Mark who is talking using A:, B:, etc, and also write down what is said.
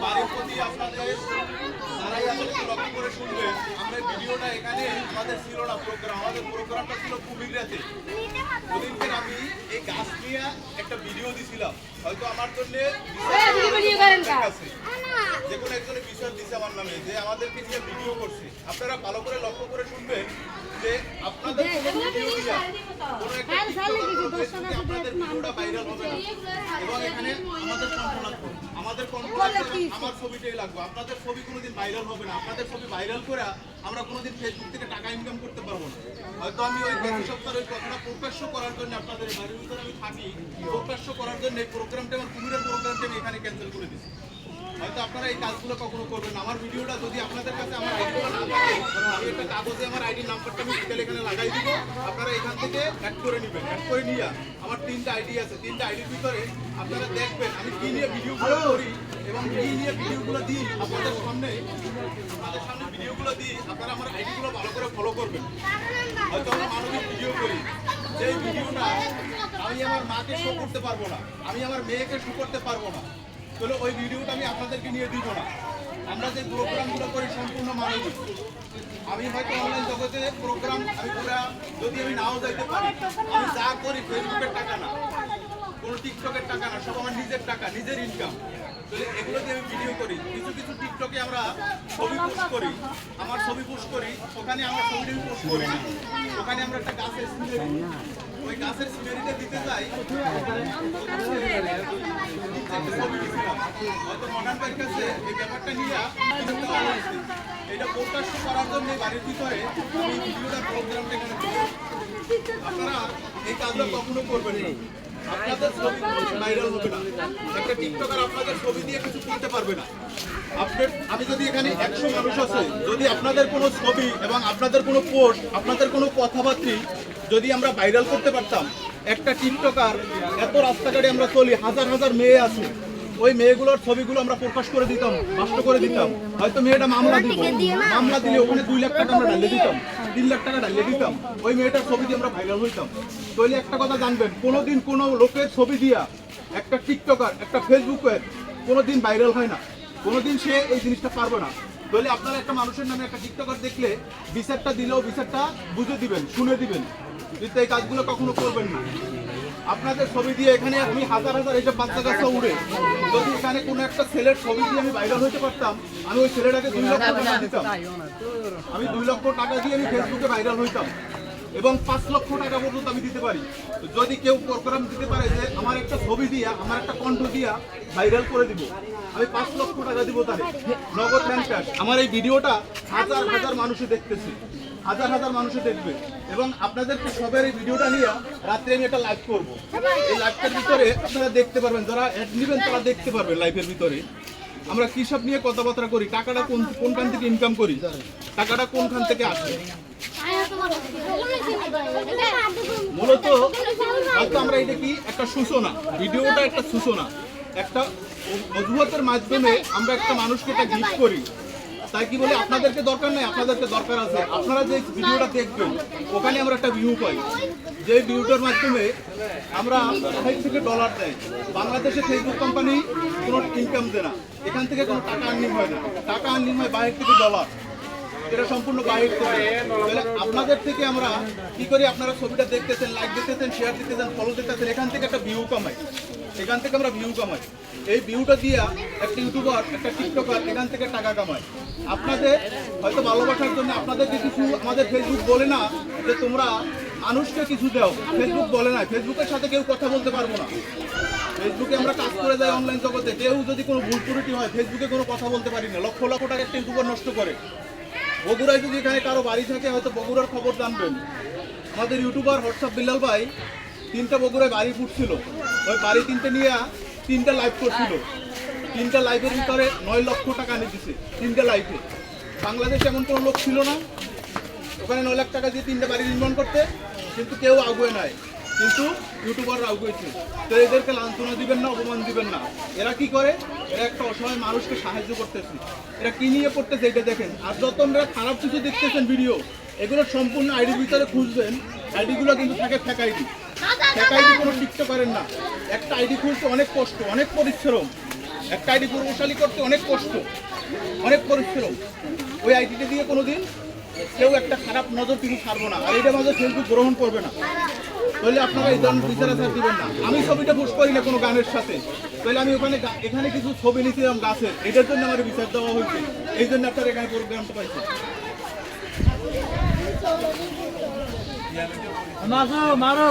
A: বাড়ির প্রতি আপনাদের যারাই আমাদেরকে লক্ষ্য করে শুনবেন, আমরা ভিডিওটা এখানে আমাদের ছিল না প্রোগ্রাম, আমাদের প্রোগ্রামটা ছিল কুমিল্লাতে। ওদিনকে আমি এই গাছ নিয়ে একটা ভিডিও দিছিলাম, হয়তো আমার জন্য যে কোনো একজনের বিচার দিছে আমার নামে যে আমাদেরকে নিয়ে ভিডিও করছে। আপনারা ভালো করে লক্ষ্য করে শুনবেন যে আপনাদের কোনো ভিডিও দিয়া কোনো একটা আপনাদের ভিডিওটা ভাইরাল হবে না। এবং এখানে আমাদের কন্ট্রোল আমার ছবিটাই লাগবে, আপনাদের ছবি কোনোদিন ভাইরাল হবে না। আপনাদের ছবি ভাইরাল করে আমরা কোনোদিন ফেসবুক থেকে টাকা ইনকাম করতে পারবো না। হয়তো আমি ওই গত সপ্তাহের ওই কথাটা প্রকাশ্য করার জন্য আপনাদের বাড়ির ভিতরে আমি থাকি, প্রকাশ্য করার জন্য এই প্রোগ্রামটা আমার কুমিরের প্রোগ্রামটা আমি এখানে ক্যান্সেল করে দিচ্ছি। হয়তো আপনারা এই কাজগুলো কখনো করবেন না। আমার ভিডিওটা যদি আপনাদের কাছে আমার আইডিটা না থাকে, আমি একটা কাগজে আমার আইডির নাম্বারটা আমি ডিটেল এখানে লাগাই দিব, আপনারা এখান থেকে অ্যাড করে নেবেন। অ্যাড করে নিয়ে আমার 3টা আইডি আছে, 3টা আইডির ভিতরে আপনারা দেখবেন আমি কি নিয়ে ভিডিওগুলো করি এবং কি নিয়ে ভিডিওগুলো দিই আপনাদের সামনে ভিডিওগুলো দিই। আপনারা আমার আইডিগুলো ভালো করে ফলো করবেন। হয়তো আমরা মানবিক ভিডিও করি, যেই ভিডিওটা আমি আমার মাকে শো করতে পারবো না, আমি আমার মেয়েকে শো করতে পারবো না, তাহলে ওই ভিডিওটা আমি আপনাদেরকে নিয়ে দিব না। আমরা যে প্রোগ্রামগুলো করি সম্পূর্ণ মানবিক। আমি হয়তো অনলাইন জগতে প্রোগ্রাম আমি পুরা যদি আমি নাও যাইতে পারি, আমি যা করি ফেসবুকের টাকা না, কোনো টিকটকের টাকা না, সব আমার নিজের টাকা, নিজের ইনকাম। তাহলে এগুলো দিয়ে আমি ভিডিও করি। কিছু কিছু টিকটকে আমরা ছবি পোস্ট করি, আমার ছবি পোস্ট করি, ওখানে আমার ছবিটা আমি পোস্ট করি না, ওখানে আমরা একটা গাছের সিনারি, ওই গাছের সিনারিটা দিতে যাই, হয়তো মডার্ন ভাইয়ের কাছে এই ব্যাপারটা নিয়ে এটা প্রকাশ্য করার জন্য বাড়ির ভিতরে আমি ভিডিওটার প্রোগ্রামটা এখানে করি। আপনারা এই কাজটা কখনো করবেন না, আপনাদের ছবি ভাইরাল হবে না। একটা টিকটকার আপনাদের ছবি দিয়ে কিছু করতে পারবে না। আমি যদি এখানে 100 মানুষ আছে, যদি আপনাদের কোনো ছবি এবং আপনাদের কোনো পোস্ট, আপনাদের কোনো কথাবার্তা যদি আমরা ভাইরাল করতে পারতাম, একটা টিকটকার এত রাস্তাঘাটে আমরা চলি, হাজার হাজার মেয়ে আছে, ওই মেয়েগুলোর ছবিগুলো আমরা প্রকাশ করে দিতাম, নষ্ট করে দিতাম। হয়তো মেয়েটা মামলা দিলে ওখানে 2 লাখ টাকা আমরা ডালিয়ে দিতাম, 3 লাখ টাকা ডালিয়ে দিতাম, ওই মেয়েটার ছবি দিয়ে আমরা ভাইরাল হইতাম। তাহলে একটা কথা জানবেন, কোনোদিন কোনো লোকের ছবি দিয়া একটা টিকটকার, একটা ফেসবুকের কোনোদিন ভাইরাল হয় না, কোনোদিন সে এই জিনিসটা পারবে না। তাহলে আপনারা একটা মানুষের নামে একটা টিকটকার দেখলে বিচারটা দিলেও বিচারটা বুঝে দিবেন, শুনে দিবেন, কিন্তু এই কাজগুলো কখনো করবেন না। আপনাদের ছবি দিয়ে এখানে আমি হাজার হাজার এইসব বাচ্চা কাচ্চা উড়ে, যদি এখানে কোনো একটা ছেলের ছবি দিয়ে আমি ভাইরাল হইতে পারতাম, আমি ওই ছেলেটাকে 2 লক্ষ টাকা দিতাম, আমি 2 লক্ষ টাকা দিয়ে আমি ফেসবুকে ভাইরাল হইতাম এবং 5 লক্ষ টাকা পর্যন্ত আমি দিতে পারি। যদি কেউ প্রোগ্রাম দিতে পারে যে আমার একটা ছবি দিয়া, আমার একটা কণ্ঠ দিয়া ভাইরাল করে দিব, আমি 5 লক্ষ টাকা দিব তারে, নগদ হ্যান্ড ক্যাশ। আমার এই ভিডিওটা হাজার হাজার মানুষে দেখতেছে, হাজার হাজার মানুষে দেখবে। এবং আপনাদেরকে সবের এই ভিডিওটা নিয়ে রাত্রে আমি একটা লাইভ করবো, এই লাইভটার ভিতরে আপনারা দেখতে পারবেন, যারা অ্যাড নেবেন তারা দেখতে পারবেন লাইভের ভিতরে আমরা কি সব নিয়ে কথাবার্তা করি, টাকাটা কোনখান থেকে ইনকাম করি, টাকাটা কোনখান থেকে আসে। মূলত হয়তো আমরা এটা কি একটা সূচনা, ভিডিওটা একটা সূচনা, একটা অজুহাতের মাধ্যমে আমরা একটা মানুষকে এটা গিফট করি। তাই কি বলে আপনাদেরকে দরকার নেই, আপনাদেরকে দরকার আছে। আপনারা যে ভিডিওটা দেখবেন ওখানে আমরা একটা ভিউ পাই, যে ভিউটার মাধ্যমে আমরা $5 থেকে দেয়। বাংলাদেশে ফেসবুক কোম্পানি কোনো ইনকাম দেয় না, এখান থেকে কোনো টাকা আর্নিং হয় না, টাকা আর্নিং হয় $22 থেকে $, এটা সম্পূর্ণ বাইরে থেকে। আপনাদের থেকে আমরা কি করি, আপনারা ছবিটা দেখতেছেন, লাইক দিতেছেন, শেয়ার দিতেছেন, ফলো দিতেছেন, এখান থেকে একটা ভিউ কামাই, এখান থেকে আমরা ভিউ কামাই। এই ভিউটা দিয়ে একটা ইউটিউবার, একটা টিকটকার এখান থেকে টাকা কামায়। আপনাদের হয়তো ভালোবাসার জন্য আপনাদেরকে কিছু আমাদের ফেসবুক বলে না যে তোমরা মানুষকে কিছু দাও, ফেসবুক বলে না, ফেসবুকের সাথে কেউ কথা বলতে পারবো না। ফেসবুকে আমরা কাজ করে যাই অনলাইন জগতে, কেউ যদি কোনো ভুল ত্রুটি হয় ফেসবুকে কোনো কথা বলতে পারি না। লক্ষ লক্ষ টাকা একটা ইউটিউবার নষ্ট করে। বগুড়ায় যদি এখানে কারো বাড়ি থাকে হয়তো বগুড়ার খবর জানবেন। আমাদের ইউটিউবার হোয়াটসঅ্যাপ বিল্লাল ভাই 3টা বগুড়ায় বাড়ি ফুটছিল, ওই বাড়ি 3টে নিয়ে 3টা লাইভ করছিল। 3টা লাইফের ভিতরে 9 লক্ষ টাকা নিয়ে দিছে 3টা লাইফে। বাংলাদেশে এমন কোনো লোক ছিল না ওখানে 9 লাখ টাকা দিয়ে 3টা বাড়ি নির্মাণ করতে, কিন্তু কেউ আগুয়ে নাই, কিন্তু ইউটিউবাররা আগুয়েছে। তো এদেরকে লাঞ্ছনা দিবেন না, অপমান দিবেন না। এরা কি করে, এরা একটা অসহায় মানুষকে সাহায্য করতেছে। এরা কি নিয়ে পড়তেছে এটা দেখেন। আর যত আপনারা খারাপ কিছু দেখতেছেন ভিডিও, এগুলো সম্পূর্ণ আইডির ভিতরে খুঁজবেন, আইডিগুলো কিন্তু থাকে ফেক আইডি। ফেক আইডি কোনো টিকতে পারেন না। একটা আইডি খুলতে অনেক কষ্ট, অনেক পরিশ্রম। একটা আইডি প্রভাবশালী করতে অনেক কষ্ট, অনেক পরিশ্রম। ওই আইডিটা দিয়ে কোনোদিন কেউ একটা খারাপ নজর কিছু ছাড়বো না, আর এটা মাঝে ফেসবুক গ্রহণ করবে না। তাহলে আপনারা এই ধরনের বিচারাচার দিবেন না। আমি ছবিটা পোস্ট করি না কোনো গানের সাথে, তাহলে আমি এখানে কিছু ছবি নিয়েছিলাম গাছের, এটার জন্য আমার বিচার দেওয়া হয়েছে। এই জন্য আপনারা এখানে প্রোগ্রামটা পাইছেন।
B: মারো